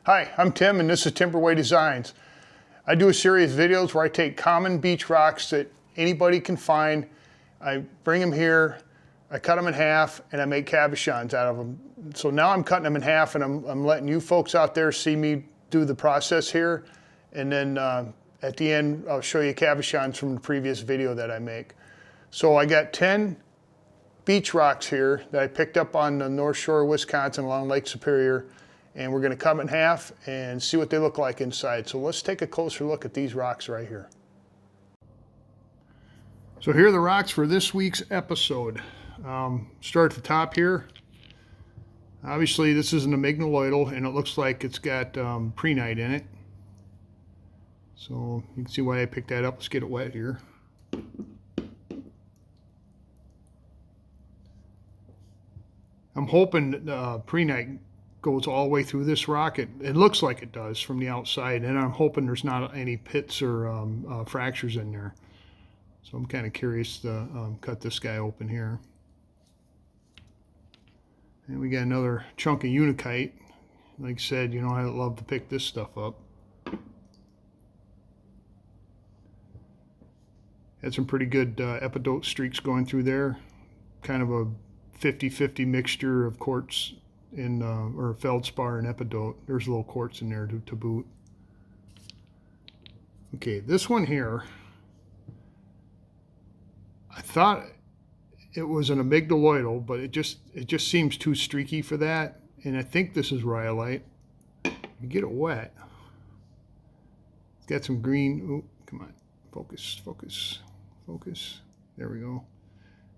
Hi, I'm Tim and this is Timberway Designs. I do a series of videos where I take common beach rocks that anybody can find, I bring them here, I cut them in half, and I make cabochons out of them. So now I'm cutting them in half and I'm letting you folks out there see me do the process here. And then at the end, I'll show you cabochons from the previous video that I make. So I got 10 beach rocks here that I picked up on the North Shore of Wisconsin along Lake Superior. And we're going to cut them in half and see what they look like inside. So let's take a closer look at these rocks right here. So here are the rocks for this week's episode. Start at the top here. Obviously this is an amygdaloidal and it looks like it's got prehnite in it. So you can see why I picked that up. Let's get it wet here. I'm hoping prehnite goes all the way through this rock. It looks like it does from the outside, and I'm hoping there's not any pits or fractures in there. So I'm kind of curious to cut this guy open here. And we got another chunk of unakite. Like I said, you know, I love to pick this stuff up. Had some pretty good epidote streaks going through there. Kind of a 50-50 mixture of quartz or feldspar and epidote. There's a little quartz in there to boot. Okay, this one here, I thought it was an amygdaloidal, but it just seems too streaky for that. And I think this is rhyolite. You get it wet. It's got some green. Oh, come on, focus, focus, focus. There we go.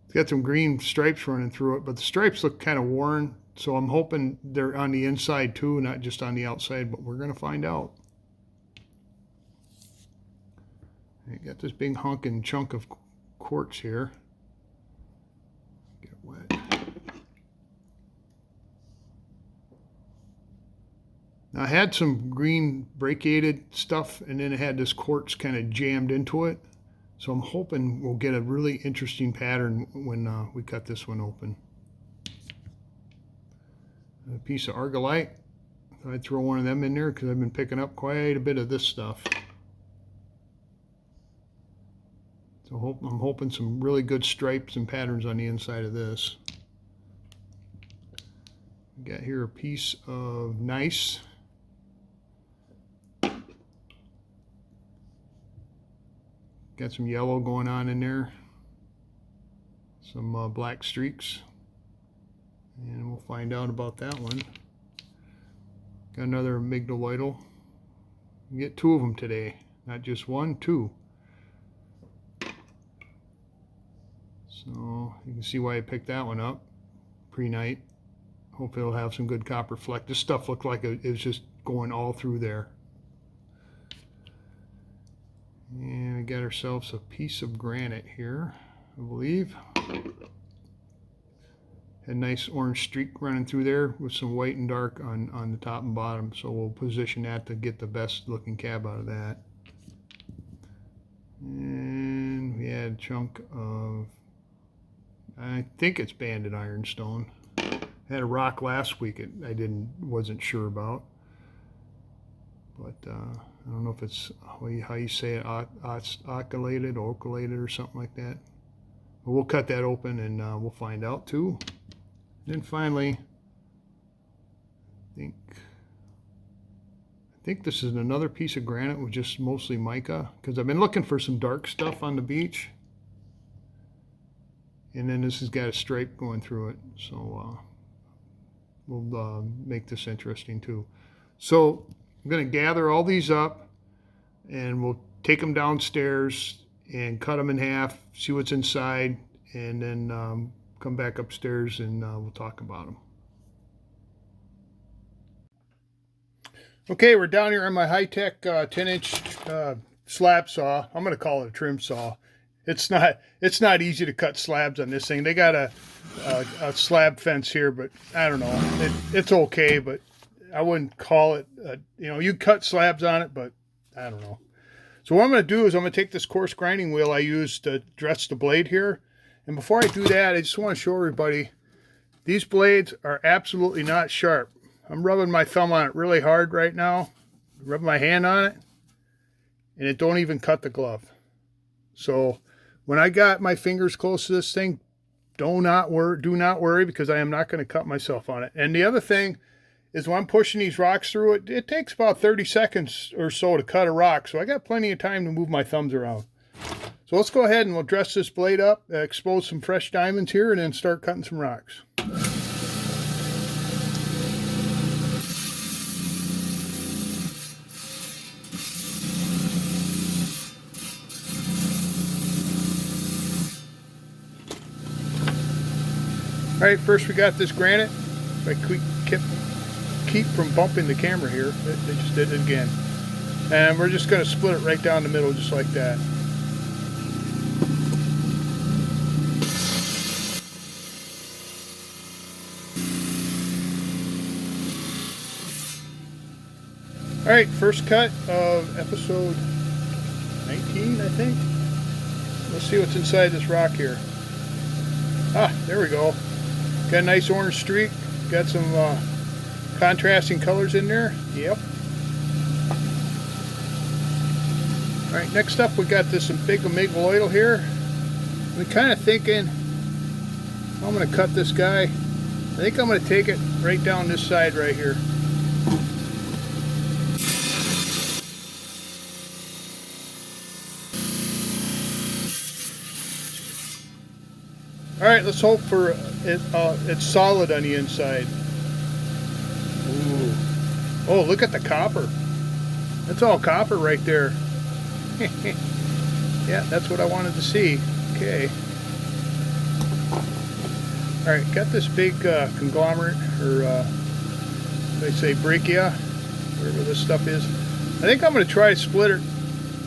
It's got some green stripes running through it, but the stripes look kind of worn. So I'm hoping they're on the inside too, not just on the outside, but we're going to find out. I got this big honking chunk of quartz here. Get it wet. Now I had some green brachiated stuff, and then it had this quartz kind of jammed into it. So I'm hoping we'll get a really interesting pattern when we cut this one open. A piece of argillite. I'd throw one of them in there because I've been picking up quite a bit of this stuff. So I'm hoping some really good stripes and patterns on the inside of this. Got here a piece of gneiss. Got some yellow going on in there. Some black streaks. And we'll find out about that one. Got another amygdaloidal. You get two of them today. Not just one, two. So you can see why I picked that one up. Prehnite. Hopefully it'll have some good copper fleck. This stuff looked like it was just going all through there. And we got ourselves a piece of granite here, I believe. A nice orange streak running through there with some white and dark on the top and bottom. So we'll position that to get the best looking cab out of that. And we had a chunk of, I think it's banded ironstone. I had a rock last week I wasn't sure about. But I don't know if it's how you say it, oculated or something like that. But we'll cut that open and we'll find out too. Then finally, I think this is another piece of granite with just mostly mica, because I've been looking for some dark stuff on the beach. And then this has got a stripe going through it, so we'll make this interesting too. So I'm going to gather all these up and we'll take them downstairs and cut them in half, see what's inside, and then come back upstairs and we'll talk about them. Okay, we're down here on my high-tech 10-inch slab saw. I'm going to call it a trim saw. It's not easy to cut slabs on this thing. They got a slab fence here, but I don't know. It's okay, but I wouldn't call it. You know, you cut slabs on it, but I don't know. So what I'm going to do is I'm going to take this coarse grinding wheel I used to dress the blade here. And before I do that, I just want to show everybody, these blades are absolutely not sharp. I'm rubbing my thumb on it really hard right now. Rub my hand on it, and it don't even cut the glove. So when I got my fingers close to this thing, do not worry, because I am not going to cut myself on it. And the other thing is, when I'm pushing these rocks through it, it takes about 30 seconds or so to cut a rock. So I got plenty of time to move my thumbs around. So let's go ahead and we'll dress this blade up, expose some fresh diamonds here, and then start cutting some rocks. All right, first we got this granite. If I keep from bumping the camera here, they just did it again. And we're just going to split it right down the middle, just like that. All right, first cut of episode 19, I think. Let's see what's inside this rock here. Ah, there we go. Got a nice orange streak. Got some contrasting colors in there. Yep. All right, next up we got this big amygdaloidal here. I'm kind of thinking I'm going to cut this guy. I think I'm going to take it right down this side right here. All right, let's hope for it's solid on the inside. Ooh. Oh, look at the copper. That's all copper right there. Yeah, that's what I wanted to see. Okay. All right, got this big conglomerate, or they say brachia, whatever this stuff is. I think I'm going to try to split it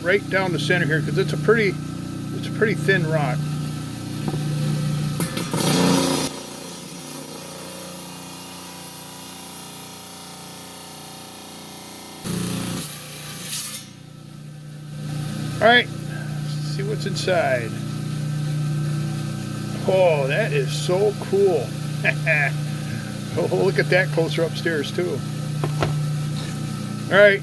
right down the center here, because it's a pretty thin rock. All right, let's see what's inside. Oh, that is so cool. Oh, look at that closer upstairs too. All right,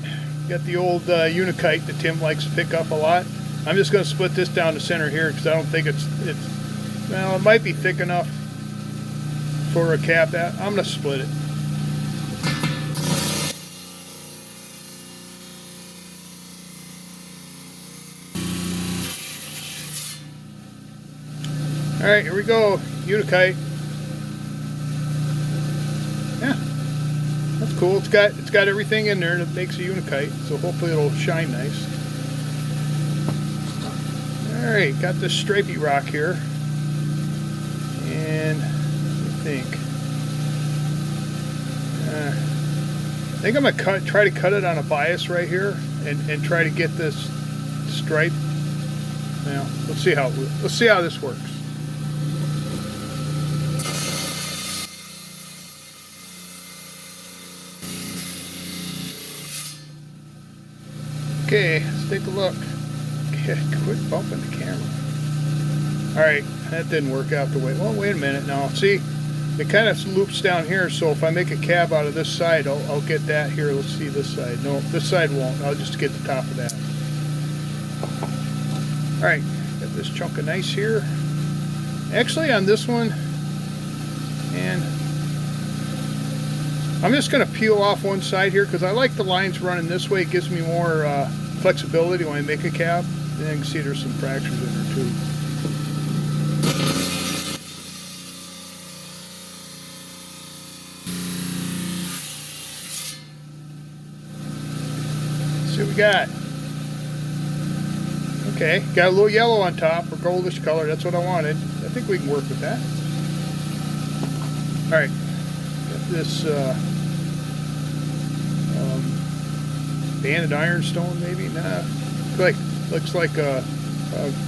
got the old unakite that Tim likes to pick up a lot. I'm just going to split this down the center here, because I don't think it's well, it might be thick enough for a cap. I'm going to split it. All right, here we go, unakite. Yeah, that's cool. It's got everything in there that makes a unakite, so hopefully it'll shine nice. All right, got this stripey rock here, and I think I'm gonna try to cut it on a bias right here, and try to get this stripe. Now, let's see how this works. Okay, let's take a look. Okay, quit bumping the camera. Alright, that didn't work out the way. Well, wait a minute now. See, it kind of loops down here, so if I make a cab out of this side, I'll get that here. Let's see this side. No, this side won't. I'll just get the top of that. Alright, got this chunk of nice here. Actually, on this one, and I'm just going to peel off one side here, because I like the lines running this way. It gives me more flexibility when I make a cab. And you can see there's some fractures in there too. Let's see what we got. Okay, got a little yellow on top, or goldish color. That's what I wanted. I think we can work with that. All right. This banded ironstone, maybe? Nah, looks like a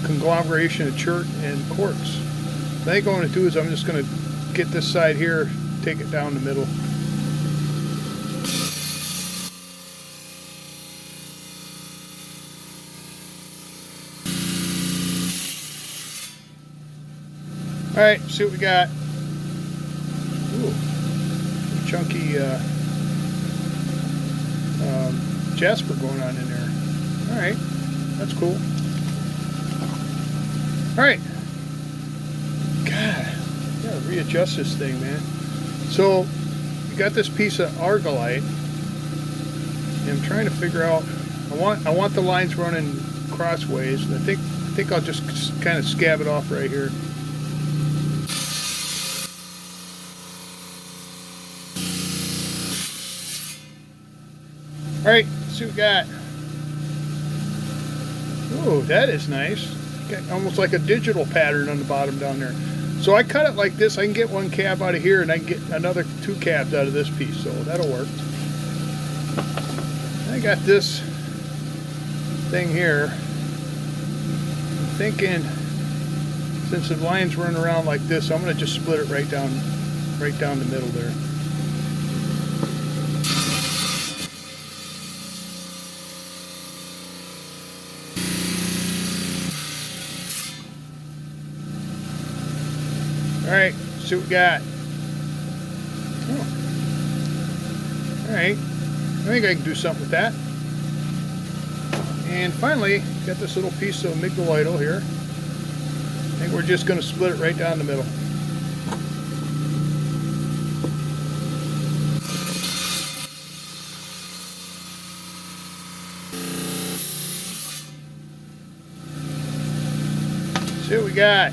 conglomeration of chert and quartz. I think what I'm going to do is I'm just going to get this side here, take it down the middle. All right, see what we got. Ooh. Chunky jasper going on in there. All right, that's cool. All right. God, I gotta readjust this thing, man. So you got this piece of argillite, and I'm trying to figure out. I want the lines running crossways. And I think I'll just kind of scab it off right here. All right, let's see what we got. Oh, that is nice. Got almost like a digital pattern on the bottom down there. So I cut it like this. I can get one cab out of here, and I can get another 2 cabs out of this piece. So that'll work. I got this thing here. I'm thinking, since the line's running around like this, I'm going to just split it right down the middle there. All right, see what we got. Oh. All right, I think I can do something with that. And finally, got this little piece of amygdaloidal here. I think we're just going to split it right down the middle. See what we got.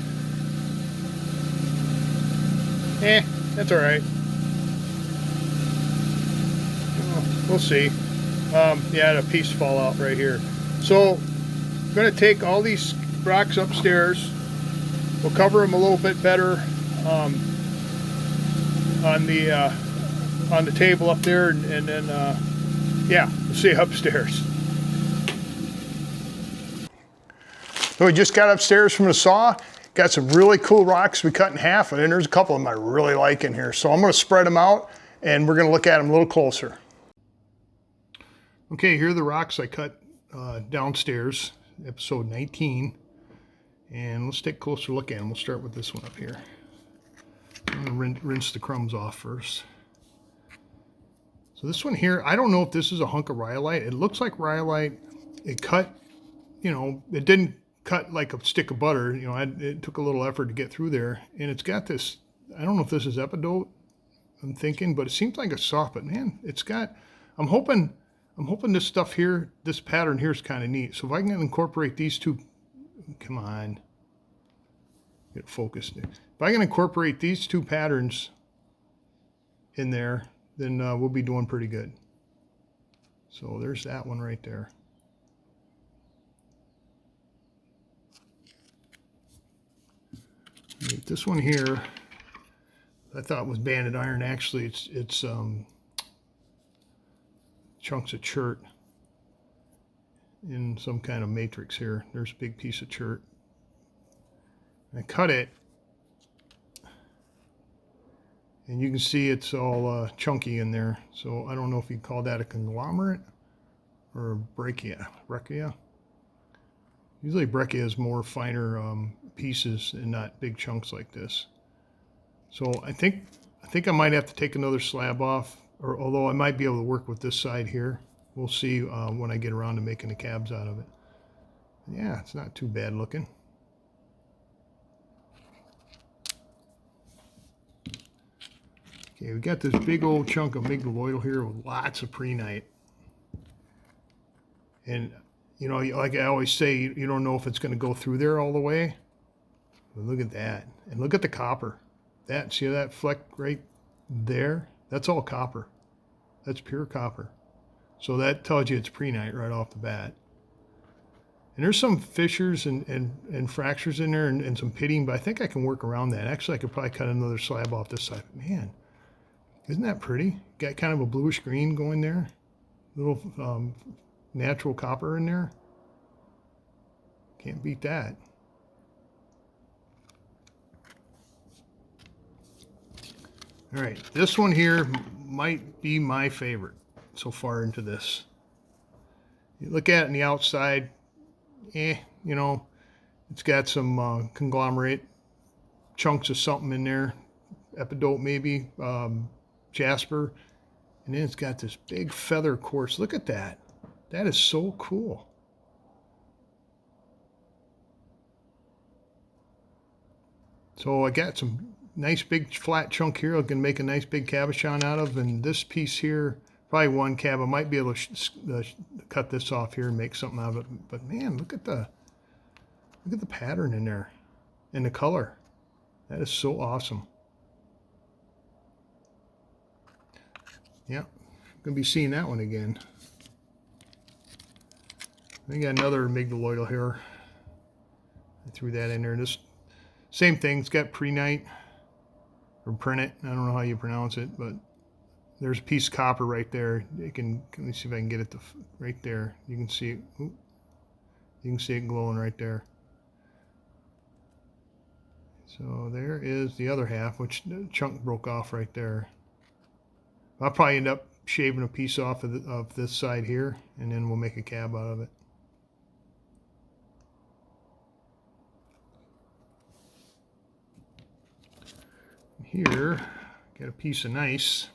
That's all right. We'll see. Yeah, a piece fall out right here. So I'm going to take all these rocks upstairs. We'll cover them a little bit better on the table up there, and then yeah, we'll see upstairs. So we just got upstairs from the saw. Got some really cool rocks we cut in half, and then there's a couple of them I really like in here. So I'm going to spread them out, and we're going to look at them a little closer. Okay, here are the rocks I cut downstairs, episode 19. And let's take a closer look at them. We'll start with this one up here. I'm going to rinse the crumbs off first. So this one here, I don't know if this is a hunk of rhyolite. It looks like rhyolite. It cut, you know, it didn't cut like a stick of butter. You know, it took a little effort to get through there. And it's got this, I don't know if this is epidote, I'm thinking, but it seems like it's soft. But man, it's got, I'm hoping this stuff here, this pattern here is kind of neat. So if I can incorporate these two, come on, get it focused there. If I can incorporate these two patterns in there, then we'll be doing pretty good. So there's that one right there. This one here, I thought was banded iron. Actually, it's chunks of chert in some kind of matrix here. There's a big piece of chert. I cut it, and you can see it's all chunky in there. So I don't know if you'd call that a conglomerate or a breccia. Usually breccia is more finer pieces and not big chunks like this. So I think I might have to take another slab off, or although I might be able to work with this side here. We'll see when I get around to making the cabs out of it. Yeah, it's not too bad looking. Okay, we got this big old chunk of amygdaloidal here with lots of prehnite. And, you know, like I always say, you don't know if it's going to go through there all the way. But look at that. And look at the copper. See that fleck right there? That's all copper. That's pure copper. So that tells you it's prehnite right off the bat. And there's some fissures and fractures in there and some pitting, but I think I can work around that. Actually, I could probably cut another slab off this side. Man, isn't that pretty? Got kind of a bluish green going there. Little natural copper in there. Can't beat that. All right, this one here might be my favorite so far into this. You look at it on the outside, you know, it's got some conglomerate chunks of something in there, epidote maybe, jasper, and then it's got this big feather quartz. Look at that. That is so cool. So I got some nice big flat chunk here I can make a nice big cabochon out of, and this piece here, probably one cab. I might be able to cut this off here and make something out of it. But man, look at the pattern in there and the color. That is so awesome. Yeah, gonna be seeing that one again. I got another amygdaloidal here. I threw that in there. This same thing. It's got prehnite or prenate. I don't know how you pronounce it, but there's a piece of copper right there. Let me see if I can get it to right there. You can see it. You can see it glowing right there. So there is the other half, which the chunk broke off right there. I'll probably end up shaving a piece off of this side here, and then we'll make a cab out of it. Here, got a piece of nice.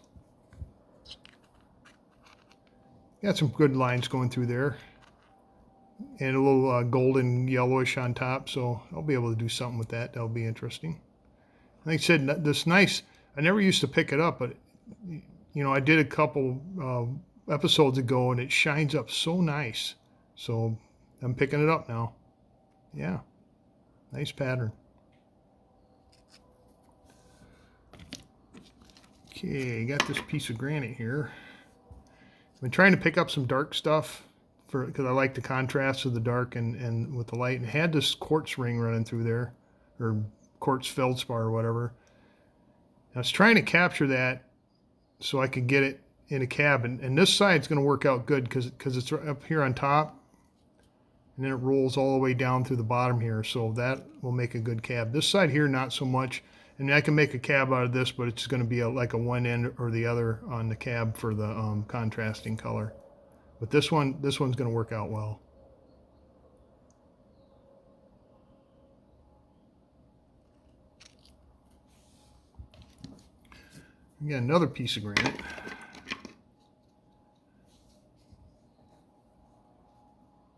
Got some good lines going through there. And a little golden yellowish on top, so I'll be able to do something with that. That'll be interesting. Like I said, this nice, I never used to pick it up, but you know, I did a couple episodes ago, and it shines up so nice. So I'm picking it up now. Yeah, nice pattern. Okay, got this piece of granite here. I've been trying to pick up some dark stuff because I like the contrast of the dark and with the light. And had this quartz ring running through there, or quartz feldspar or whatever. I was trying to capture that so I could get it in a cab. And this side's going to work out good because it's up here on top. And then it rolls all the way down through the bottom here. So that will make a good cab. This side here, not so much. I mean, I can make a cab out of this, but it's going to be like a one end or the other on the cab for the contrasting color. But this one's going to work out well. We got another piece of granite.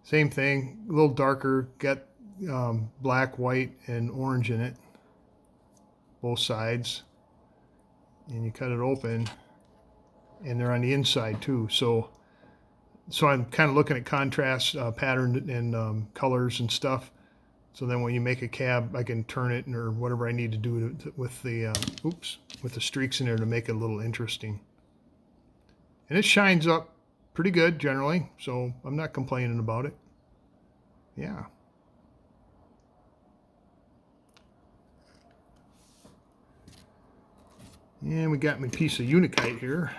Same thing, a little darker, got black, white, and orange in it. Both sides, and you cut it open, and they're on the inside too. So I'm kind of looking at contrast, pattern, and colors and stuff. So then when you make a cab, I can turn it or whatever I need to do with the with the streaks in there to make it a little interesting. And it shines up pretty good generally, so I'm not complaining about it. Yeah. And we got my piece of unakite here.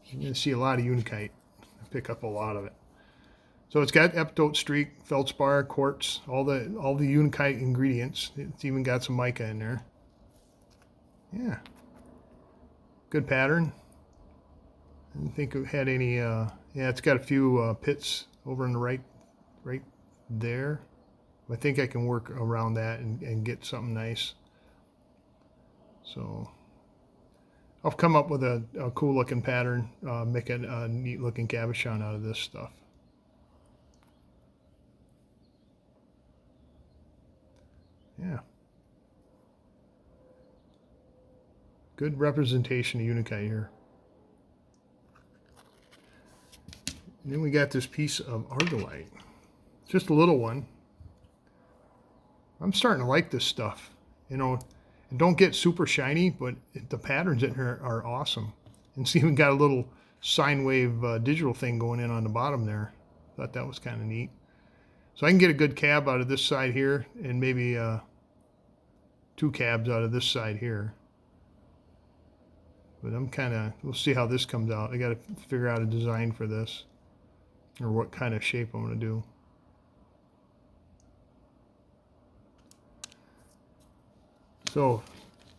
You're going to see a lot of unakite. I pick up a lot of it. So it's got epitote streak, feldspar, quartz, all the unakite ingredients. It's even got some mica in there. Yeah. Good pattern. I didn't think it had any, yeah, it's got a few pits over on the right there. I think I can work around that and get something nice. So I'll come up with a cool looking pattern, make a neat looking cabochon out of this stuff. Yeah. Good representation of unakite here. And then we got this piece of argillite. It's just a little one. I'm starting to like this stuff. You know, it don't get super shiny, but the patterns in here are awesome. And it's even got a little sine wave digital thing going in on the bottom there. Thought that was kind of neat. So I can get a good cab out of this side here, and maybe 2 cabs out of this side here. But we'll see how this comes out. I got to figure out a design for this, or what kind of shape I'm going to do. So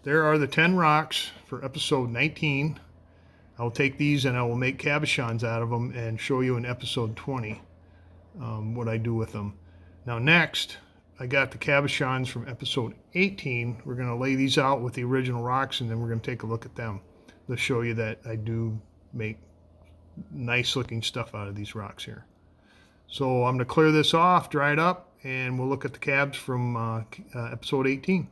there are the 10 rocks for episode 19. I'll take these and I will make cabochons out of them and show you in episode 20 what I do with them. Now next, I got the cabochons from episode 18. We're going to lay these out with the original rocks, and then we're going to take a look at them to show you that I do make nice looking stuff out of these rocks here. So I'm going to clear this off, dry it up, and we'll look at the cabs from episode 18.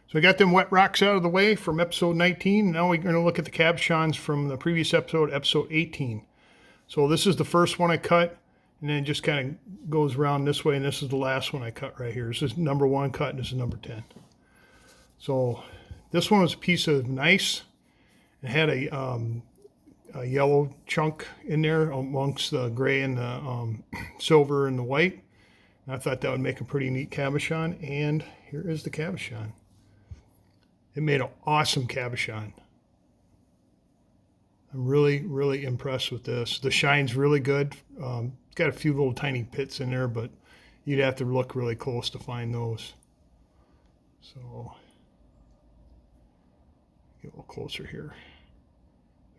So I got them wet rocks out of the way from episode 19. Now we're going to look at the cabochons from the previous episode, episode 18. So this is the first one I cut, and then it just kind of goes around this way, and this is the last one I cut right here. This is number 1 cut, and this is number 10. So this one was a piece of gneiss. It had a yellow chunk in there amongst the gray and the silver and the white. And I thought that would make a pretty neat cabochon, and here is the cabochon. It made an awesome cabochon. I'm really, really impressed with this. The shine's really good. It's got a few little tiny pits in there, but you'd have to look really close to find those. So, get a little closer here.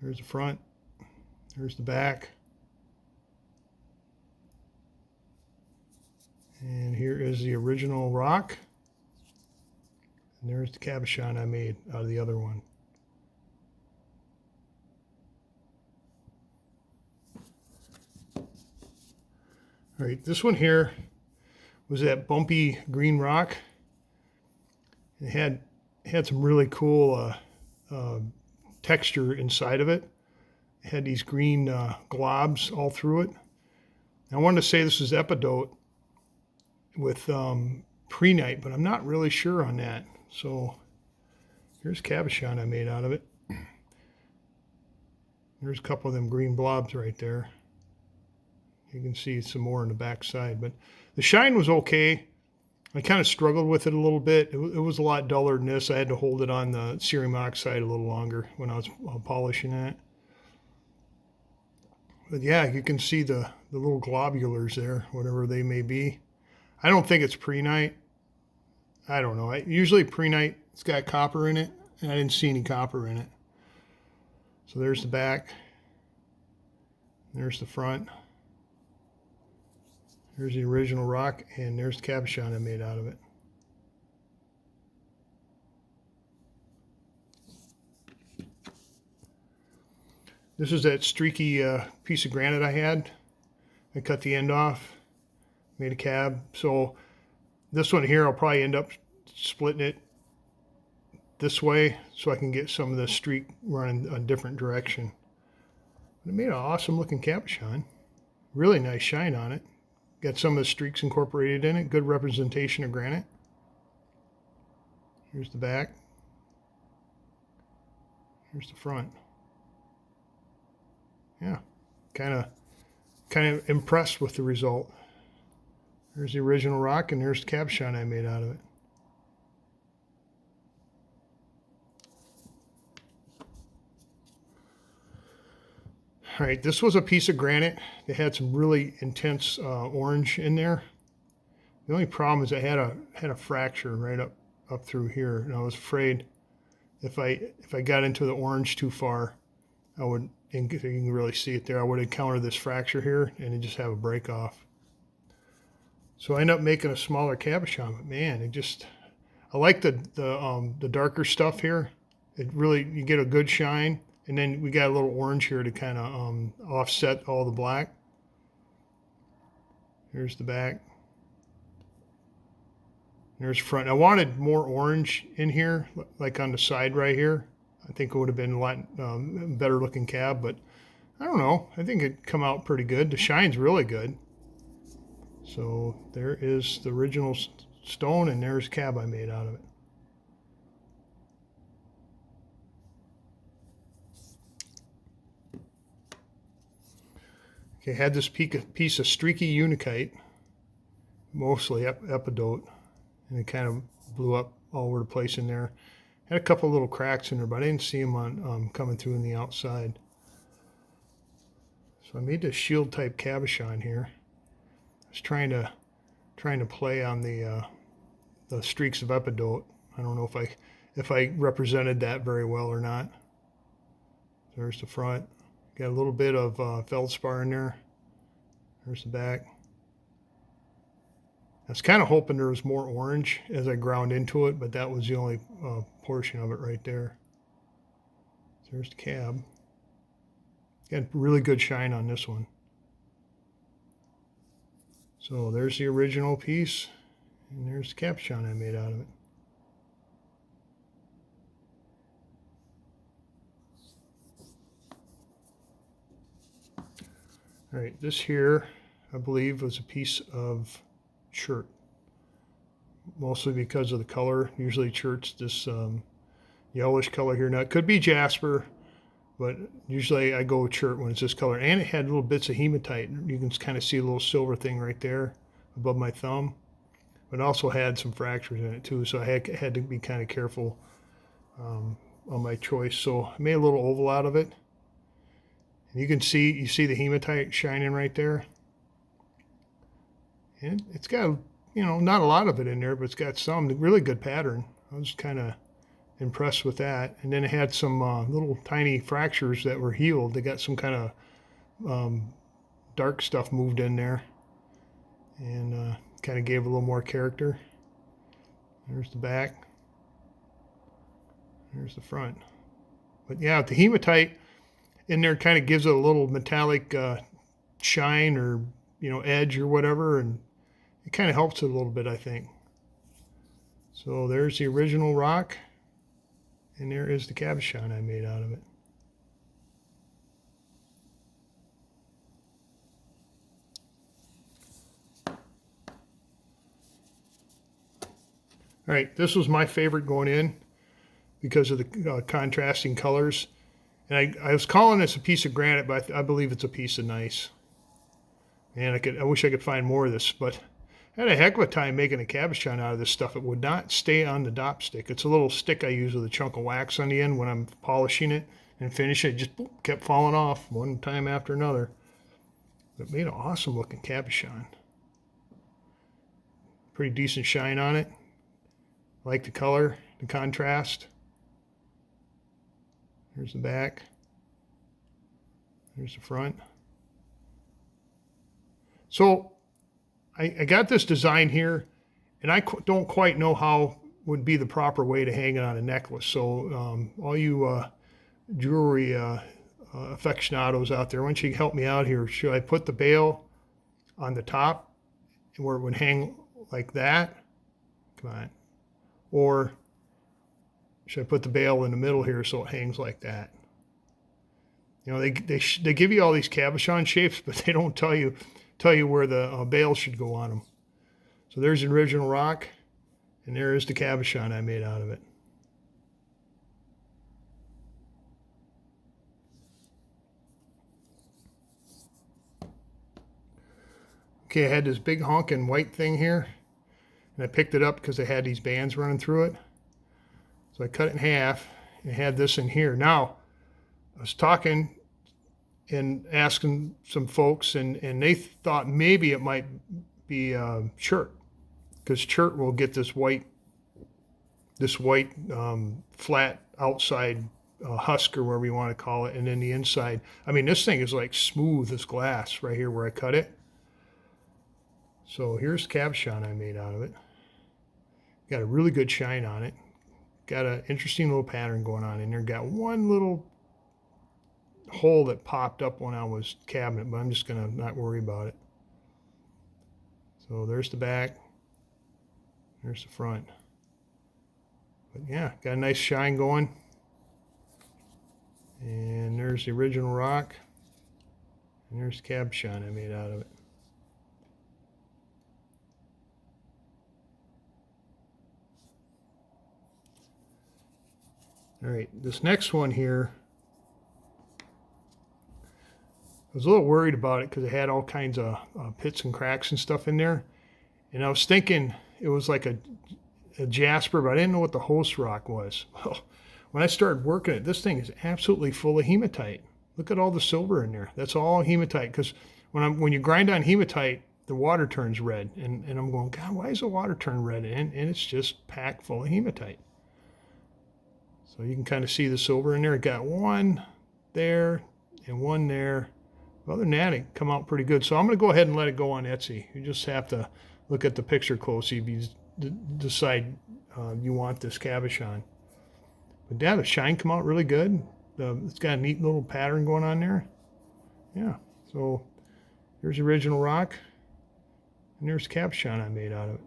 There's the front. There's the back. And here is the original rock. And there's the cabochon I made out of the other one. All right, this one here was that bumpy green rock. It had some really cool texture inside of it. It had these green globs all through it. I wanted to say this is epidote with prehnite, but I'm not really sure on that. So here's cabochon I made out of it. There's a couple of them green blobs right there. You can see some more on the back side, but the shine was okay. I kind of struggled with it a little bit. It was a lot duller than this. I had to hold it on the cerium oxide a little longer when I was polishing it. But yeah, you can see the little globulars there, whatever they may be. I don't think it's prehnite. I don't know. Usually prehnite, it's got copper in it, and I didn't see any copper in it. So there's the back. There's the front. There's the original rock, and there's the cabochon I made out of it. This is that streaky piece of granite I had. I cut the end off, made a cab. So this one here, I'll probably end up splitting it this way so I can get some of the streak running a different direction. But it made an awesome looking cabochon. Really nice shine on it. Got some of the streaks incorporated in it. Good representation of granite. Here's the back. Here's the front. Yeah, kind of impressed with the result. There's the original rock, and there's the cabochon I made out of it. All right, this was a piece of granite that had some really intense orange in there. The only problem is I had a fracture right up through here, and I was afraid if I got into the orange too far, I would, and you can really see it there, I would encounter this fracture here and it just have a break off. So I ended up making a smaller cabochon, but man, I like the darker stuff here. It really, you get a good shine. And then we got a little orange here to kind of offset all the black. Here's the back. There's front. I wanted more orange in here, like on the side right here. I think it would have been a lot better looking cab, but I don't know. I think it'd come out pretty good. The shine's really good. So there is the original stone, and there's cab I made out of it. Okay, had this piece of streaky unikite, mostly epidote, and it kind of blew up all over the place in there. Had a couple little cracks in there, but I didn't see them on coming through in the outside. So I made this shield type cabochon here. I was trying to play on the streaks of epidote. I don't know if I represented that very well or not. There's the front. Got a little bit of feldspar in there. There's the back. I was kind of hoping there was more orange as I ground into it, but that was the only portion of it right there. There's the cab. Got really good shine on this one. So there's the original piece, and there's the cabochon I made out of it. All right, this here, I believe, was a piece of chert, mostly because of the color. Usually chert's this yellowish color here. Now, it could be jasper, but usually I go with chert when it's this color. And it had little bits of hematite. You can kind of see a little silver thing right there above my thumb. But it also had some fractures in it too, so I had to be kind of careful on my choice. So I made a little oval out of it. And you see the hematite shining right there. And it's got, you know, not a lot of it in there, but it's got some really good pattern. I was kind of impressed with that. And then it had some little tiny fractures that were healed. They got some kind of dark stuff moved in there, and kind of gave a little more character. There's the back. There's the front. But yeah, the hematite in there kind of gives it a little metallic shine, or, you know, edge or whatever, and it kind of helps it a little bit, I think. So there's the original rock, and there is the cabochon I made out of it. All right, this was my favorite going in because of the contrasting colors. And I was calling this a piece of granite, but I believe it's a piece of gneiss. Man, I wish I could find more of this, but I had a heck of a time making a cabochon out of this stuff. It would not stay on the dop stick. It's a little stick I use with a chunk of wax on the end when I'm polishing it and finishing it. It just kept falling off one time after another. But it made an awesome looking cabochon. Pretty decent shine on it. Like the color, the contrast. Here's the back. Here's the front. So I got this design here, and I don't quite know how would be the proper way to hang it on a necklace. So all you jewelry aficionados out there, why don't you help me out here? Should I put the bail on the top where it would hang like that? Come on. Or should I put the bail in the middle here so it hangs like that? You know, they give you all these cabochon shapes, but they don't tell you where the bail should go on them. So there's the original rock, and there is the cabochon I made out of it. Okay, I had this big honking white thing here, and I picked it up because I had these bands running through it. So I cut it in half and had this in here. Now, I was talking and asking some folks, and they thought maybe it might be chert, because chert will get this white flat outside husk, or whatever you want to call it, and then the inside. I mean, this thing is like smooth as glass right here where I cut it. So here's the cabochon I made out of it. Got a really good shine on it. Got an interesting little pattern going on in there. Got one little hole that popped up when I was cabinet, but I'm just gonna not worry about it. So there's the back, there's the front. But yeah, got a nice shine going. And there's the original rock, and there's the cabochon I made out of it. All right, this next one here, I was a little worried about it because it had all kinds of pits and cracks and stuff in there. And I was thinking it was like a jasper, but I didn't know what the host rock was. Well, when I started working it, this thing is absolutely full of hematite. Look at all the silver in there. That's all hematite, because when you grind on hematite, the water turns red. And I'm going, God, why does the water turn red? And it's just packed full of hematite. So you can kind of see the silver in there. It got one there and one there. Other than that, it come out pretty good. So I'm going to go ahead and let it go on Etsy. You just have to look at the picture closely if you decide you want this cabochon. But yeah, the shine come out really good. It's got a neat little pattern going on there. Yeah, so here's the original rock, and there's the cabochon I made out of it.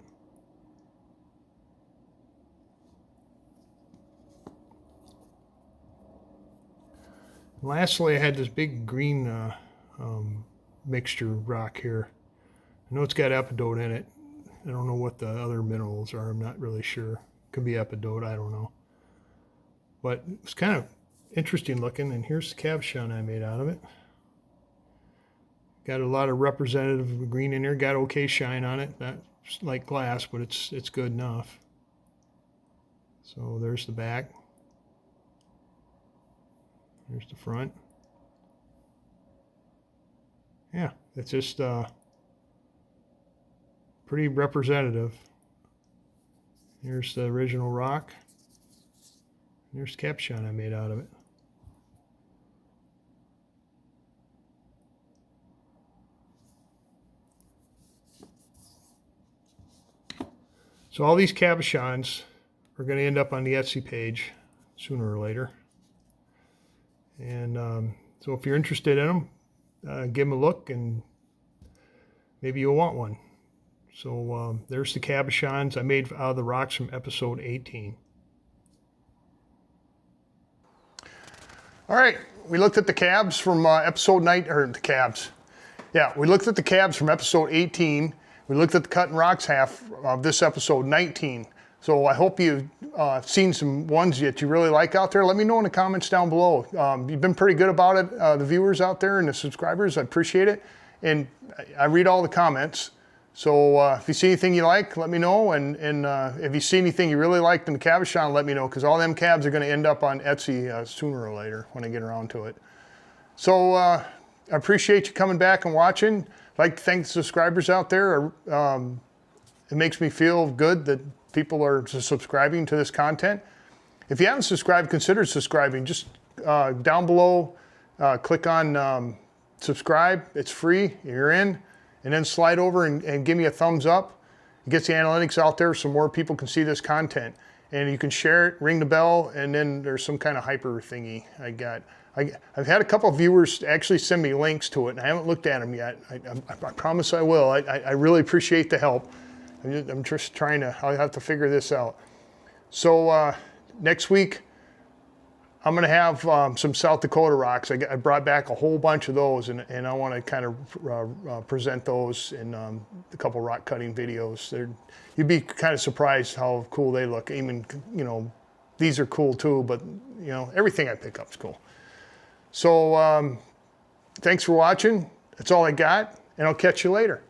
And lastly, I had this big green mixture rock here. I know it's got epidote in it. I don't know what the other minerals are. I'm not really sure. Could be epidote, I don't know. But it's kind of interesting looking, and here's the cabochon I made out of it. Got a lot of representative green in there. Got okay shine on it. Not like glass, but it's good enough. So there's the back. Here's the front. Yeah, it's just pretty representative. Here's the original rock. There's the cabochon I made out of it. So all these cabochons are going to end up on the Etsy page sooner or later. And so if you're interested in them, give them a look and maybe you'll want one. So there's the cabochons I made out of the rocks from episode 18. All right, we looked at the cabs from episode 9, or the cabs. Yeah, we looked at the cabs from episode 18. We looked at the cut and rocks half of this episode 19. So I hope you've seen some ones that you really like out there. Let me know in the comments down below. You've been pretty good about it, the viewers out there and the subscribers. I appreciate it. And I read all the comments. So if you see anything you like, let me know. And if you see anything you really liked in the cabochon, let me know, because all them cabs are going to end up on Etsy sooner or later when I get around to it. So I appreciate you coming back and watching. I'd like to thank the subscribers out there. It makes me feel good that people are subscribing to this content. If you haven't subscribed, consider subscribing. Just down below, click on subscribe. It's free. You're in. And then slide over and give me a thumbs up. It gets the analytics out there so more people can see this content. And you can share it, ring the bell, and then there's some kind of hyper thingy I got. I've had a couple of viewers actually send me links to it, and I haven't looked at them yet. I promise I will. I really appreciate the help. I'm just trying to, I'll have to figure this out. So next week, I'm gonna have some South Dakota rocks. I brought back a whole bunch of those, and I wanna kind of present those in a couple rock cutting videos. You'd be kind of surprised how cool they look. Even, these are cool too, but everything I pick up is cool. So thanks for watching. That's all I got, and I'll catch you later.